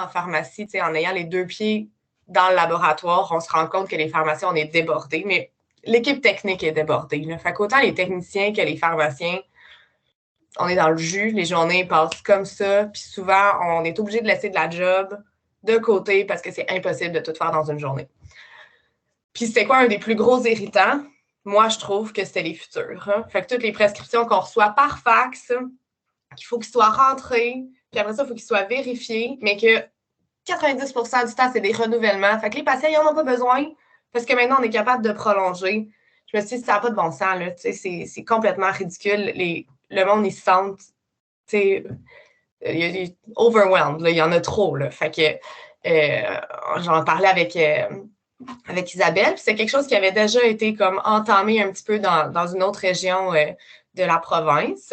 en pharmacie, en ayant les deux pieds dans le laboratoire, on se rend compte que les pharmaciens, on est débordés, mais l'équipe technique est débordée. Là. Fait qu'autant les techniciens que les pharmaciens, on est dans le jus, les journées passent comme ça, puis souvent, on est obligé de laisser de la job de côté parce que c'est impossible de tout faire dans une journée. Puis c'était quoi un des plus gros irritants? Moi, je trouve que c'était les futurs. Hein? Fait que toutes les prescriptions qu'on reçoit par fax, qu'il faut qu'ils soient rentrés, puis après ça, il faut qu'ils soient vérifiés, mais que 90% du temps, c'est des renouvellements. Fait que les patients, ils n'en ont pas besoin parce que maintenant, on est capable de prolonger. Je me suis dit, ça n'a pas de bon sens, là. C'est complètement ridicule. Le monde, ils se sentent, overwhelmed, là. Il y en a trop, là. Fait que j'en parlais avec Isabelle, puis c'est quelque chose qui avait déjà été comme entamé un petit peu dans une autre région de la province.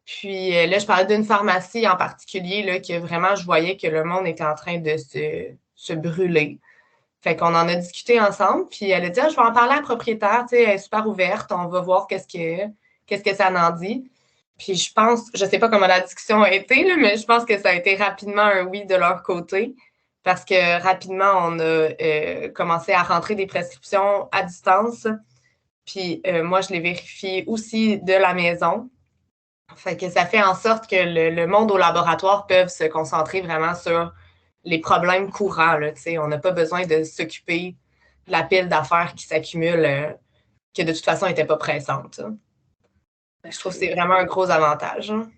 Puis là, je parlais d'une pharmacie en particulier, là, que vraiment, je voyais que le monde était en train de se brûler. Fait qu'on en a discuté ensemble, puis elle a dit, je vais en parler à la propriétaire, tu sais, elle est super ouverte, on va voir qu'est-ce que ça en dit. Puis je pense, je sais pas comment la discussion a été, là, mais je pense que ça a été rapidement un oui de leur côté, parce que rapidement, on a commencé à rentrer des prescriptions à distance. Puis moi, je les vérifie aussi de la maison. Fait que ça fait en sorte que le monde au laboratoire peut se concentrer vraiment sur les problèmes courants. Là, on n'a pas besoin de s'occuper de la pile d'affaires qui s'accumulent, que de toute façon n'était pas pressante. Je trouve que c'est vraiment un gros avantage. Hein.